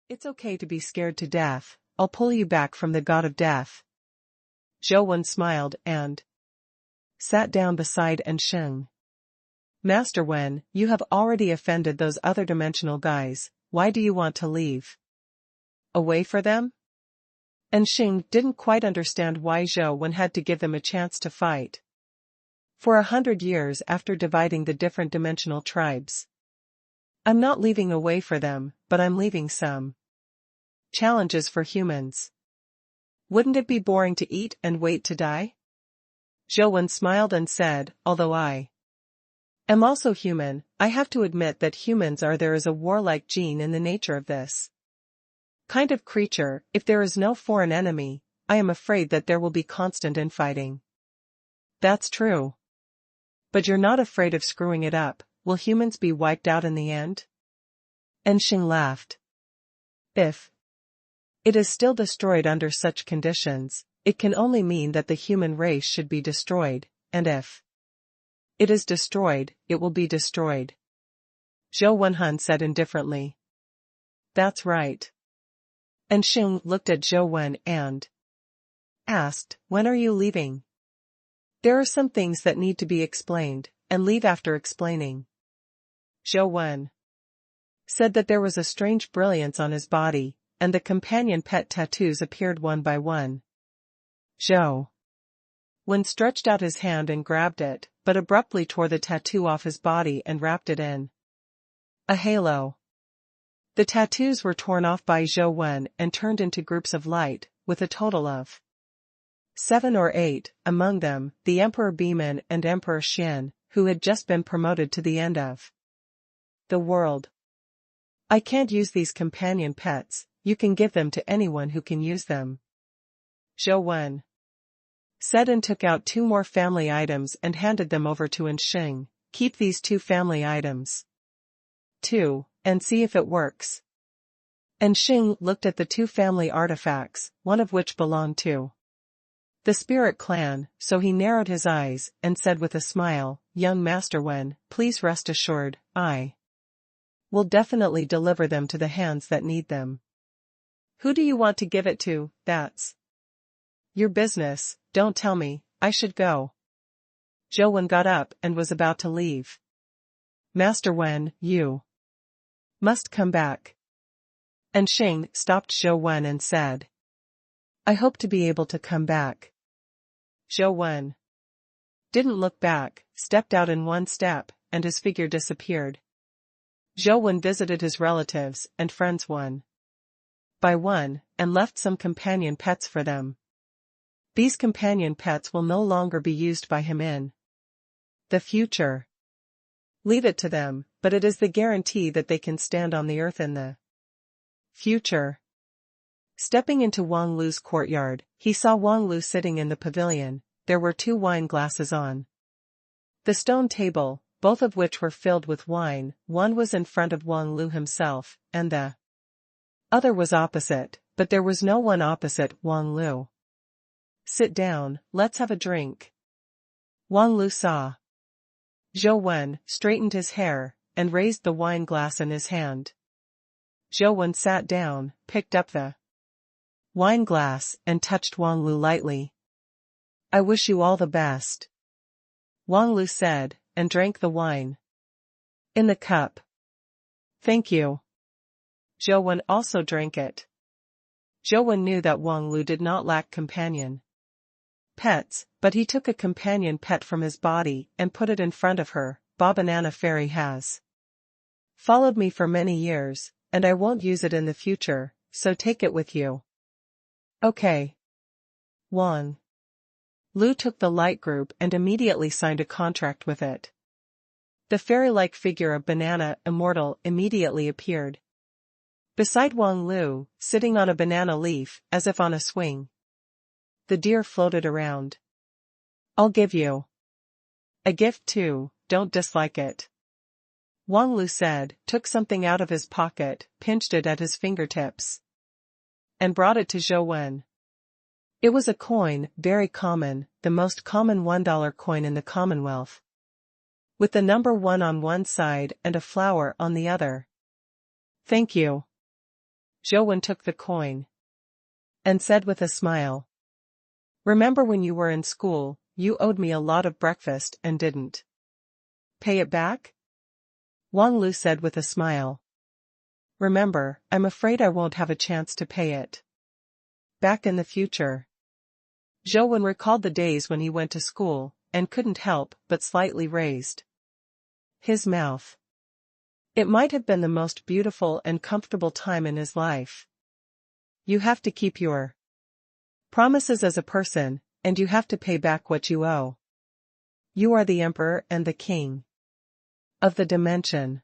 It's okay to be scared to death, I'll pull you back from the god of death. Zhou Wen smiled and sat down beside Ensheng. Master Wen, you have already offended those other dimensional guys, why do you want to leave? Away for them? Ensheng didn't quite understand why Zhou Wen had to give them a chance to fight. For 100 years after dividing the different dimensional tribes. I'm not leaving away for them, but I'm leaving some challenges for humans. Wouldn't it be boring to eat and wait to die? Zhou Wen smiled and said, although I am also human, I have to admit that humans are there is a warlike gene in the nature of this kind of creature. If there is no foreign enemy, I am afraid that there will be constant infighting. That's true. But you're not afraid of screwing it up, will humans be wiped out in the end? Ensheng laughed. If it is still destroyed under such conditions, it can only mean that the human race should be destroyed, and if it is destroyed, it will be destroyed. Zhou Wenhun said indifferently. That's right. Ensheng looked at Zhou Wen and asked, when are you leaving? There are some things that need to be explained, and leave after explaining. Zhou Wen said that there was a strange brilliance on his body, and the companion pet tattoos appeared one by one. Zhou Wen stretched out his hand and grabbed it, but abruptly tore the tattoo off his body and wrapped it in a halo. The tattoos were torn off by Zhou Wen and turned into groups of light, with a total of 7 or 8, among them, the Emperor Biman and Emperor Xian, who had just been promoted to the end of the world. I can't use these companion pets, you can give them to anyone who can use them. Zhou Wen said and took out 2 more family items and handed them over to Ensheng. Keep these 2 family items, too, and see if it works. Ensheng looked at the 2 family artifacts, one of which belonged to the spirit clan, so he narrowed his eyes and said with a smile, young Master Wen, please rest assured, I will definitely deliver them to the hands that need them. Who do you want to give it to? That's your business, don't tell me, I should go. Zhou Wen got up and was about to leave. Master Wen, you must come back. Ensheng stopped Zhou Wen and said, I hope to be able to come back. Zhou Wen didn't look back, stepped out in one step, and his figure disappeared. Zhou Wen visited his relatives and friends one by one, and left some companion pets for them. These companion pets will no longer be used by him in the future. Leave it to them, but it is the guarantee that they can stand on the earth in the future. Stepping into Wang Lu's courtyard, he saw Wang Lu sitting in the pavilion. There were 2 wine glasses on the stone table, both of which were filled with wine. One was in front of Wang Lu himself, and the other was opposite, but there was no one opposite Wang Lu. Sit down, let's have a drink. Wang Lu saw Zhou Wen, straightened his hair, and raised the wine glass in his hand. Zhou Wen sat down, picked up the wine glass, and touched Wang Lu lightly. I wish you all the best, Wang Lu said, and drank the wine in the cup. Thank you. Zhou Wen also drank it. Zhou Wen knew that Wang Lu did not lack companion pets, but he took a companion pet from his body and put it in front of her. Banana Fairy has followed me for many years, and I won't use it in the future, so take it with you. Okay. Wang Lu took the light group and immediately signed a contract with it. The fairy-like figure of Banana Immortal immediately appeared beside Wang Lu, sitting on a banana leaf, as if on a swing. The deer floated around. I'll give you a gift too, don't dislike it. Wang Lu said, took something out of his pocket, pinched it at his fingertips, and brought it to Zhou Wen. It was a coin, very common, the most common $1 coin in the Commonwealth, with the number 1 on one side and a flower on the other. Thank you. Zhou took the coin and said with a smile. Remember when you were in school, you owed me a lot of breakfast and didn't pay it back? Wang Lu said with a smile. Remember, I'm afraid I won't have a chance to pay it back in the future. Zhou recalled the days when he went to school, and couldn't help but slightly raised his mouth. It might have been the most beautiful and comfortable time in his life. You have to keep your promises as a person, and you have to pay back what you owe. You are the emperor and the king of the dimension.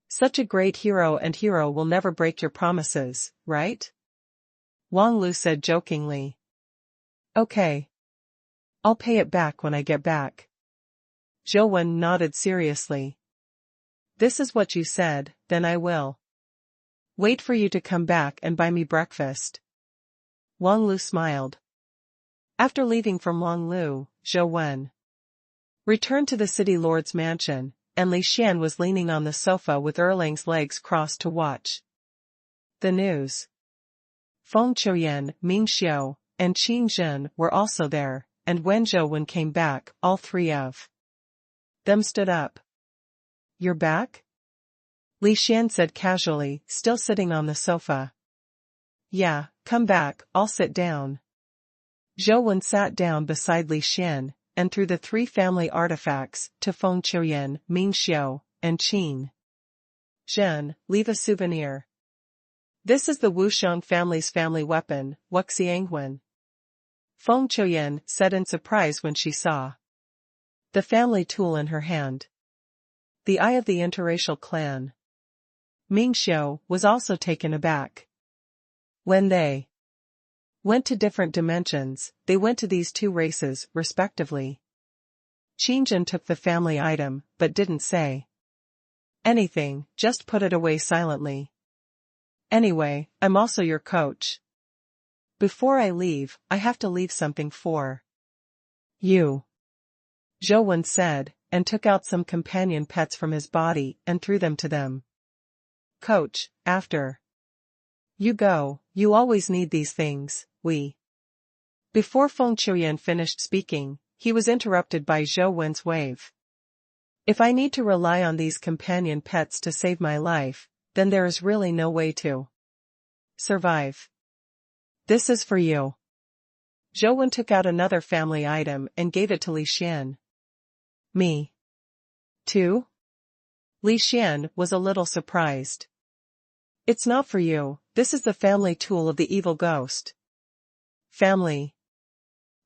Such a great hero, and hero will never break your promises, right? Wang Lu said jokingly. Okay. I'll pay it back when I get back. Zhou nodded seriously. This is what you said, then I will wait for you to come back and buy me breakfast. Wang Lu smiled. After leaving from Wang Lu, Zhou returned to the city lord's mansion, and Li Xian was leaning on the sofa with Erlang's legs crossed to watch the news. Feng Qiuyan, Ming Xiu, and Qing Zhen were also there, and when Zhou came back, all three of them stood up. You're back? Li Xian said casually, still sitting on the sofa. Yeah, come back, I'll sit down. Zhou sat down beside Li Xian, and threw the three family artifacts to Feng Qiuyan, Ming Xiu, and Qing Zhen. Leave a souvenir. This is the Wusheng family's family weapon, Wuxiangwen. Feng Qiuyan said in surprise when she saw the family tool in her hand. The eye of the interracial clan. Ming Xiu was also taken aback. When they went to different dimensions, they went to these two races, respectively. Qing Zhen took the family item, but didn't say anything, just put it away silently. Anyway, I'm also your coach. Before I leave, I have to leave something for you. Zhou said, and took out some companion pets from his body and threw them to them. Coach, after you go, you always need these things, Before Feng Qiuyan finished speaking, he was interrupted by Zhou wave. If I need to rely on these companion pets to save my life, then there is really no way to survive. This is for you. Zhou took out another family item and gave it to Li Xian. Me too? Li Xian was a little surprised. It's not for you, this is the family tool of the evil ghost. Family.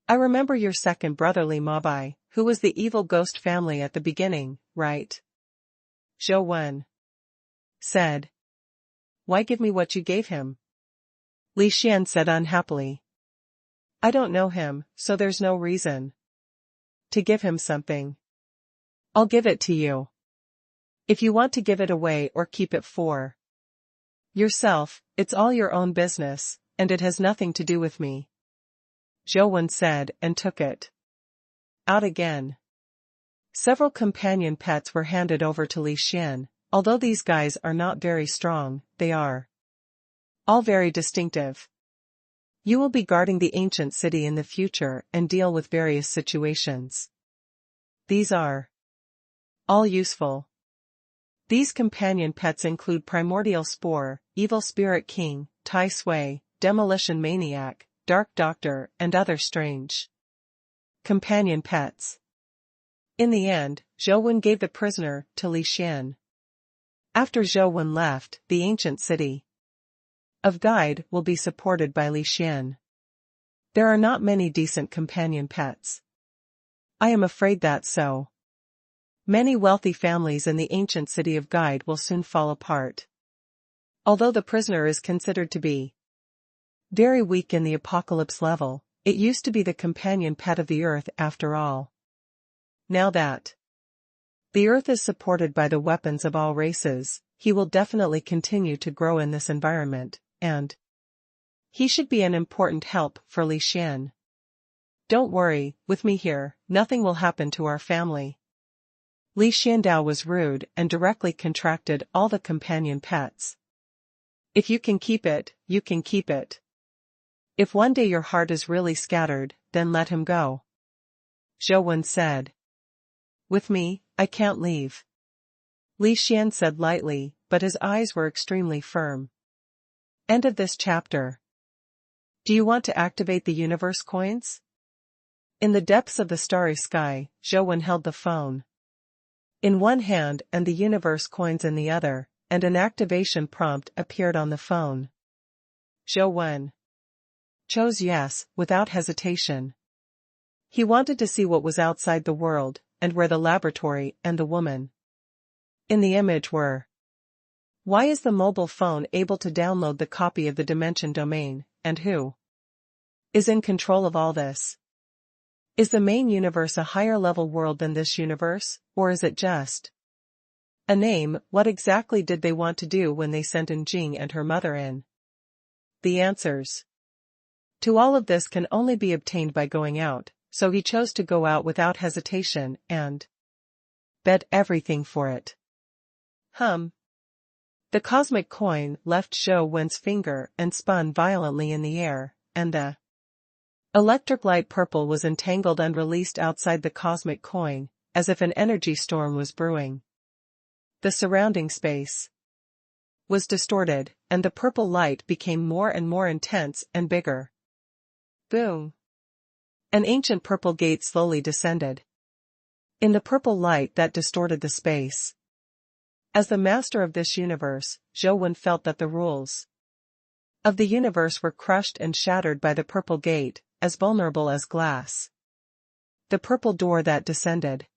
I remember your second brother Li Mabai, who was the evil ghost family at the beginning, right? Zhou said. Why give me what you gave him? Li Xian said unhappily. I don't know him, so there's no reason to give him something. I'll give it to you. If you want to give it away or keep it for yourself, it's all your own business, and it has nothing to do with me. Zhou said and took it out again. Several companion pets were handed over to Li Xian. Although these guys are not very strong, they are all very distinctive. You will be guarding the ancient city in the future and deal with various situations. These are all useful. These companion pets include Primordial Spore, Evil Spirit King, Tai Sui, Demolition Maniac, Dark Doctor, and other strange companion pets. In the end, Zhou gave the prisoner to Li Xian. After Zhou left, the ancient city of Guide will be supported by Li Xian. There are not many decent companion pets. I am afraid that so. Many wealthy families in the ancient city of Guide will soon fall apart. Although the prisoner is considered to be very weak in the apocalypse level, it used to be the companion pet of the earth after all. Now that the earth is supported by the weapons of all races, he will definitely continue to grow in this environment, and he should be an important help for Li Xian. Don't worry, with me here, nothing will happen to our family. Li Xiandao was rude and directly contracted all the companion pets. If you can keep it, you can keep it. If one day your heart is really scattered, then let him go. Zhou Wen said. With me, I can't leave. Li Xian said lightly, but his eyes were extremely firm. End of this chapter. Do you want to activate the universe coins? In the depths of the starry sky, Zhou Wen held the phone in one hand and the universe coins in the other, and an activation prompt appeared on the phone. Zhou Wen chose yes, without hesitation. He wanted to see what was outside the world, and where the laboratory and the woman in the image were. Why is the mobile phone able to download the copy of the dimension domain, and who is in control of all this? Is the main universe a higher level world than this universe, or is it just a name? What exactly did they want to do when they sent in Jing and her mother in? The answers to all of this can only be obtained by going out, so he chose to go out without hesitation and bet everything for it. The cosmic coin left Zhou Wen's finger and spun violently in the air, and the electric light purple was entangled and released outside the cosmic coin, as if an energy storm was brewing. The surrounding space was distorted, and the purple light became more and more intense and bigger. Boom! An ancient purple gate slowly descended in the purple light that distorted the space. As the master of this universe, Zhou Wen felt that the rules of the universe were crushed and shattered by the purple gate, as vulnerable as glass. The purple door that descended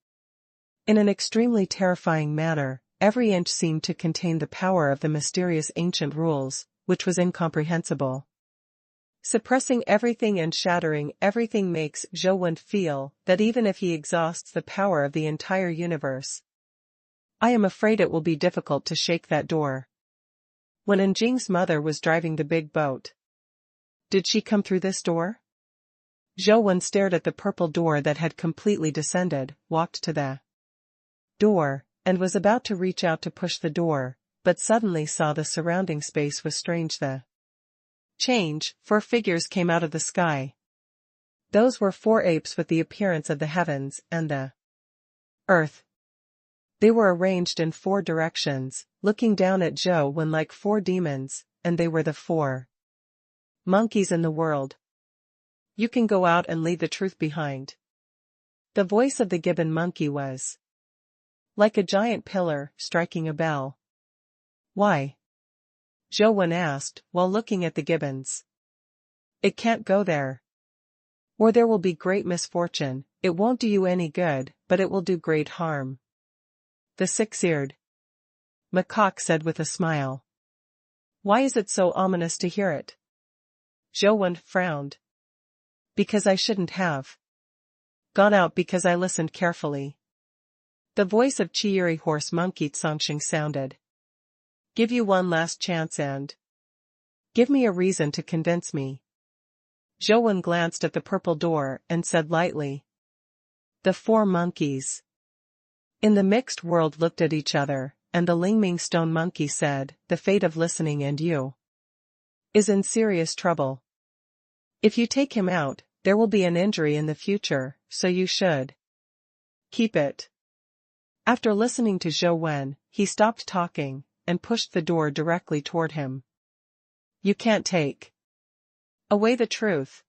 in an extremely terrifying manner, every inch seemed to contain the power of the mysterious ancient rules, which was incomprehensible. Suppressing everything and shattering everything makes Zhou Wen feel that even if he exhausts the power of the entire universe, I am afraid it will be difficult to shake that door. When Enjing's mother was driving the big boat, did she come through this door? Zhou Wen stared at the purple door that had completely descended, walked to the door, and was about to reach out to push the door, but suddenly saw the surrounding space was strange. The change, 4 figures came out of the sky. Those were 4 apes with the appearance of the heavens and the earth. They were arranged in 4 directions, looking down at Zhou Wen like 4 demons, and they were the 4 monkeys in the world. You can go out and leave the truth behind. The voice of the gibbon monkey was like a giant pillar, striking a bell. Why? Zhou Wen asked, while looking at the gibbons. It can't go there. Or there will be great misfortune. It won't do you any good, but it will do great harm. The 6-eared macaque said with a smile. Why is it so ominous to hear it? Zhou Wen frowned. Because I shouldn't have gone out because I listened carefully. The voice of Chiiri horse monkey Tsongxing sounded. Give you one last chance and give me a reason to convince me. Zhou Wen glanced at the purple door and said lightly. The 4 monkeys in the mixed world looked at each other, and the Lingming stone monkey said, the fate of listening and you is in serious trouble. If you take him out, there will be an injury in the future, so you should keep it. After listening to Zhou Wen, he stopped talking, and pushed the door directly toward him. You can't take away the truth.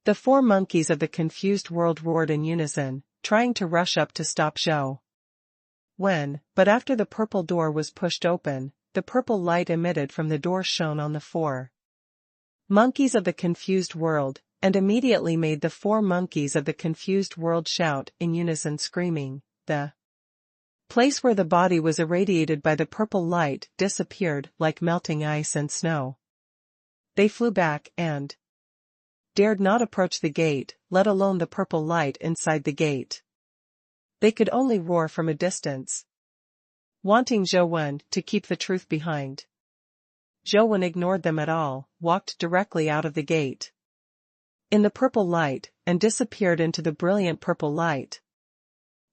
The 4 monkeys of the confused world roared in unison, trying to rush up to stop Zhou Wen, but after the purple door was pushed open, the purple light emitted from the door shone on the 4 monkeys of the confused world, and immediately made the 4 monkeys of the confused world shout in unison, screaming. The place where the body was irradiated by the purple light disappeared like melting ice and snow. They flew back and dared not approach the gate, let alone the purple light inside the gate. They could only roar from a distance, wanting Zhou Wen to keep the truth behind. Zhou Wen ignored them at all, walked directly out of the gate in the purple light, and disappeared into the brilliant purple light.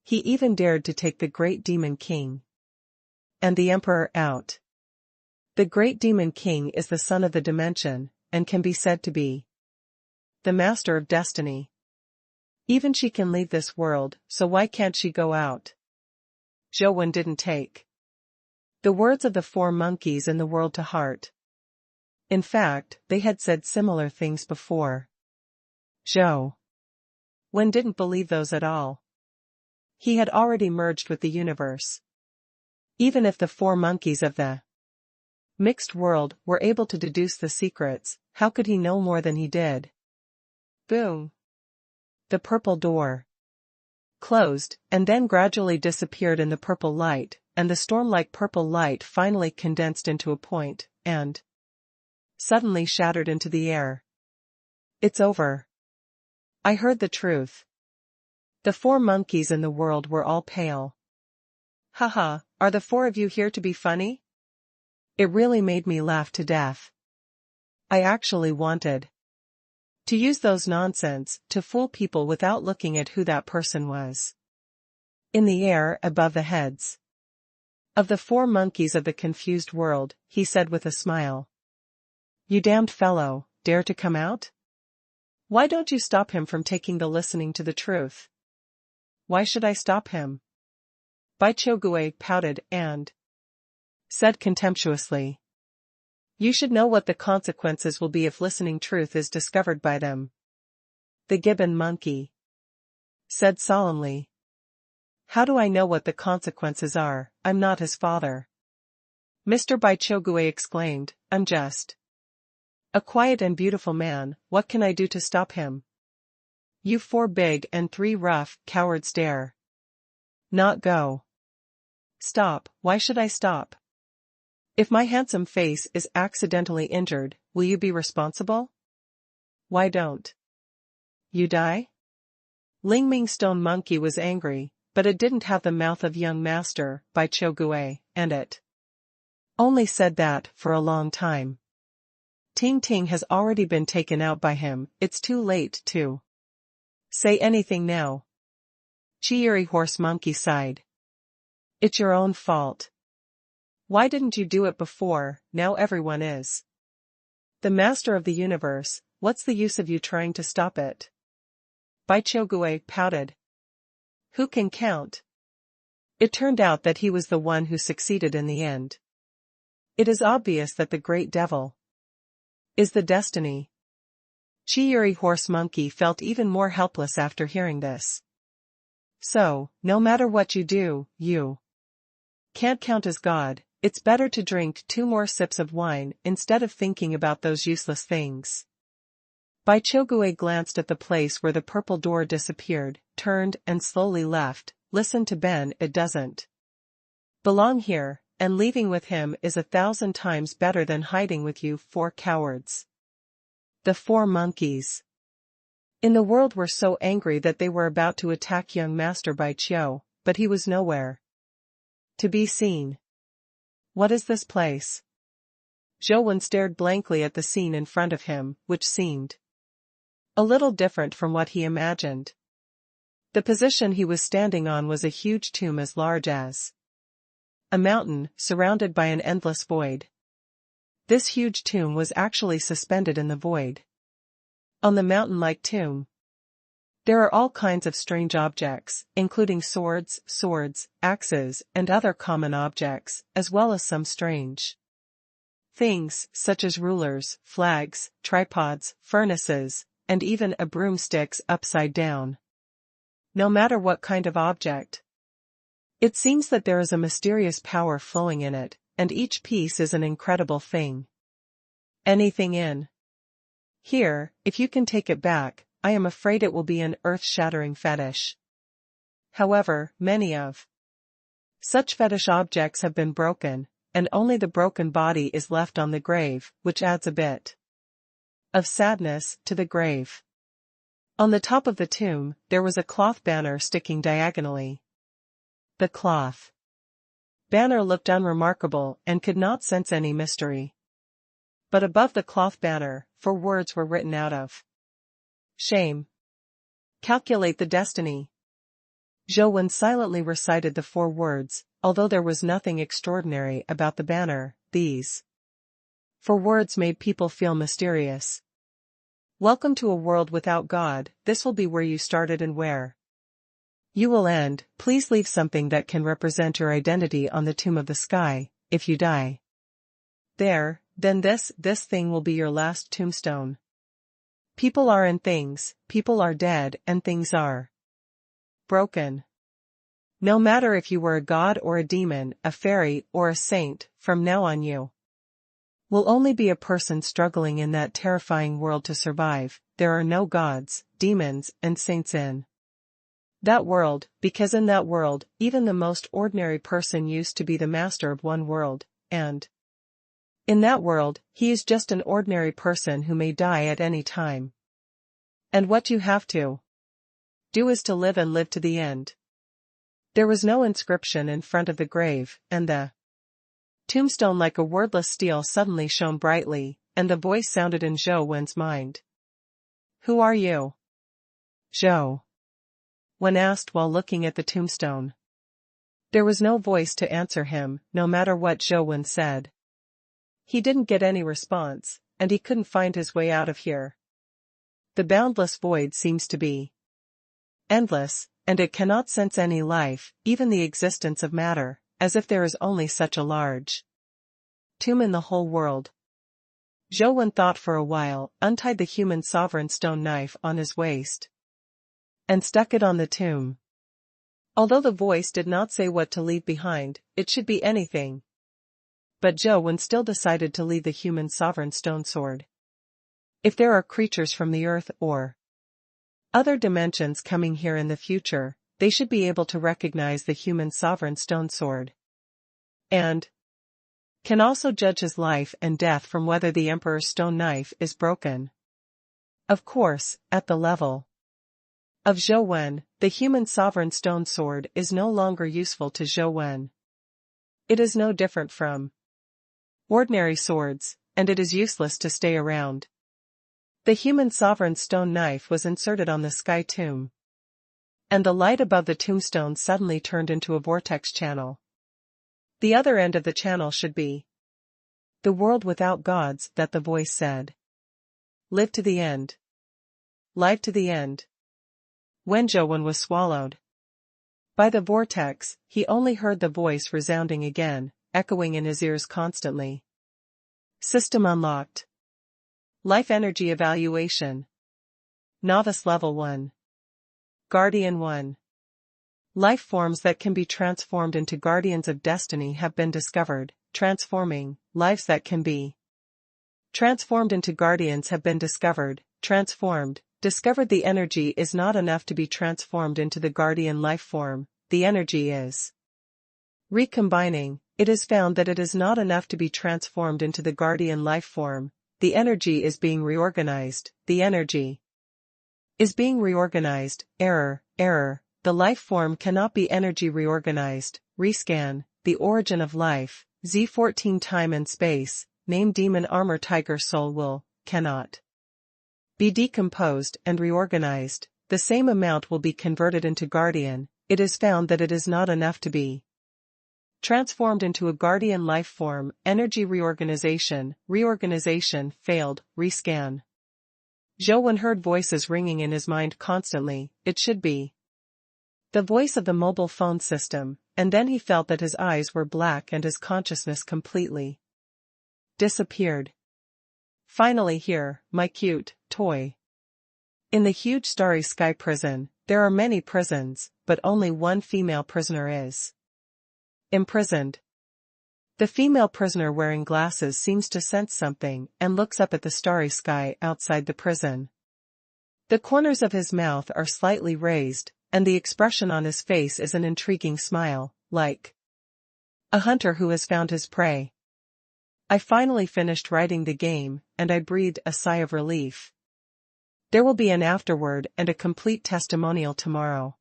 He even dared to take the great demon king and the emperor out. The great demon king is the son of the dimension, and can be said to be the master of destiny. Even she can leave this world, so why can't she go out? Zhou didn't take the words of the four monkeys in the world to heart. In fact, they had said similar things before. Zhou didn't believe those at all. He had already merged with the universe. Even if the four monkeys of the mixed world were able to deduce the secrets, how could he know more than he did? Boom! The purple door closed, and then gradually disappeared in the purple light, and the storm-like purple light finally condensed into a point, and suddenly shattered into the air. It's over. I heard the truth. The four monkeys in the world were all pale. Haha, are the four of you here to be funny? It really made me laugh to death. I actually wanted to use those nonsense to fool people without looking at who that person was. In the air above the heads of the four monkeys of the confused world, he said with a smile. You damned fellow, dare to come out? Why don't you stop him from taking the listening to the truth? Why should I stop him? Bai Qiugue pouted and said contemptuously. You should know what the consequences will be if listening truth is discovered by them. The gibbon monkey said solemnly. How do I know what the consequences are? I'm not his father. Mr. Bai Qiugue exclaimed, I'm just a quiet and beautiful man, what can I do to stop him? You four big and three rough cowards dare not go. Stop, why should I stop? If my handsome face is accidentally injured, will you be responsible? Why don't you die? Lingming Stone Monkey was angry, but it didn't have the mouth of young master, Bai Qiugue, and it only said that for a long time. Ting Ting has already been taken out by him, it's too late to say anything now. Cheery Horse Monkey sighed. It's your own fault. Why didn't you do it before? Now everyone is the master of the universe, what's the use of you trying to stop it? Bai Qiugue pouted. Who can count? It turned out that he was the one who succeeded in the end. It is obvious that the great devil is the destiny. Cheery Horse Monkey felt even more helpless after hearing this. So, no matter what you do, you can't count as God. It's better to drink 2 more sips of wine instead of thinking about those useless things. Bai Qiugue glanced at the place where the purple door disappeared, turned and slowly left. Listen to Ben, it doesn't belong here, and leaving with him is 1,000 times better than hiding with you 4 cowards. The 4 monkeys in the world were so angry that they were about to attack young Master Bai Qiu, but he was nowhere to be seen. What is this place? Zhou stared blankly at the scene in front of him, which seemed a little different from what he imagined. The position he was standing on was a huge tomb as large as a mountain, surrounded by an endless void. This huge tomb was actually suspended in the void. On the mountain-like tomb, there are all kinds of strange objects, including swords, axes, and other common objects, as well as some strange things, such as rulers, flags, tripods, furnaces, and even a broomstick upside down. No matter what kind of object, it seems that there is a mysterious power flowing in it, and each piece is an incredible thing. Anything in here, if you can take it back, I am afraid it will be an earth-shattering fetish. However, many of such fetish objects have been broken, and only the broken body is left on the grave, which adds a bit of sadness to the grave. On the top of the tomb, there was a cloth banner sticking diagonally. The cloth banner looked unremarkable and could not sense any mystery. But above the cloth banner, 4 words were written out of shame. Calculate the destiny. Zhou silently recited the 4 words, although there was nothing extraordinary about the banner. These For words made people feel mysterious. Welcome to a world without God, this will be where you started and where you will end. Please leave something that can represent your identity on the tomb of the sky, if you die there, then this thing will be your last tombstone. People are in things, people are dead, and things are broken. No matter if you were a god or a demon, a fairy or a saint, from now on you will only be a person struggling in that terrifying world to survive. There are no gods, demons, and saints in that world, because in that world, even the most ordinary person used to be the master of one world, and in that world, he is just an ordinary person who may die at any time. And what you have to do is to live and live to the end. There was no inscription in front of the grave, and the tombstone like a wordless steel suddenly shone brightly, and the voice sounded in Zhou Wen's mind. Who are you? Zhou Wen asked while looking at the tombstone. There was no voice to answer him, no matter what Zhou Wen said. He didn't get any response, and he couldn't find his way out of here. The boundless void seems to be endless, and it cannot sense any life, even the existence of matter, as if there is only such a large tomb in the whole world. Zhou Wen thought for a while, untied the human sovereign stone knife on his waist, and stuck it on the tomb. Although the voice did not say what to leave behind, it should be anything. But Zhou Wen still decided to leave the human sovereign stone sword. If there are creatures from the earth or other dimensions coming here in the future, they should be able to recognize the human sovereign stone sword. And can also judge his life and death from whether the emperor's stone knife is broken. Of course, at the level of Zhou Wen, the human sovereign stone sword is no longer useful to Zhou Wen. It is no different from ordinary swords, and it is useless to stay around. The human sovereign stone knife was inserted on the sky tomb, and the light above the tombstone suddenly turned into a vortex channel. The other end of the channel should be the world without gods, that the voice said. Live to the end. Life to the end. When Zhou Wen was swallowed by the vortex, he only heard the voice resounding again, echoing in his ears constantly. System unlocked. Life energy evaluation. Novice level 1. Guardian 1. Life forms that can be transformed into guardians of destiny have been discovered. Transforming lives that can be transformed into guardians have been discovered. Discovered the energy is not enough to be transformed into the guardian life form. The energy is recombining. It is found that it is not enough to be transformed into the guardian life form. The energy is being reorganized. The energy is being reorganized. Error. The life form cannot be energy reorganized. Rescan. The origin of life. Z14 time and space. Name demon armor tiger soul cannot be decomposed and reorganized. The same amount will be converted into guardian. It is found that it is not enough to be transformed into a guardian life form. Energy reorganization failed. Rescan. Zhou Wen heard voices ringing in his mind constantly. It should be the voice of the mobile phone system, and then he felt that his eyes were black and his consciousness completely disappeared. Finally here, my cute toy. In the huge starry sky prison, there are many prisons, but only one female prisoner is imprisoned. The female prisoner wearing glasses seems to sense something and looks up at the starry sky outside the prison. The corners of his mouth are slightly raised, and the expression on his face is an intriguing smile, like a hunter who has found his prey. I finally finished writing the game, and I breathed a sigh of relief. There will be an afterword and a complete testimonial tomorrow.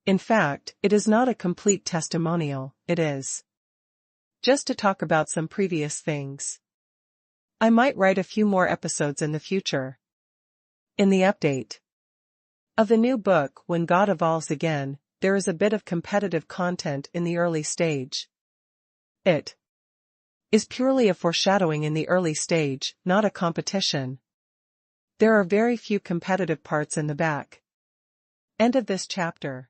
In fact, it is not a complete testimonial, it is just to talk about some previous things. I might write a few more episodes in the future. In the update of the new book, When God Evolves Again, there is a bit of competitive content in the early stage. It is purely a foreshadowing in the early stage, not a competition. There are very few competitive parts in the back. End of this chapter.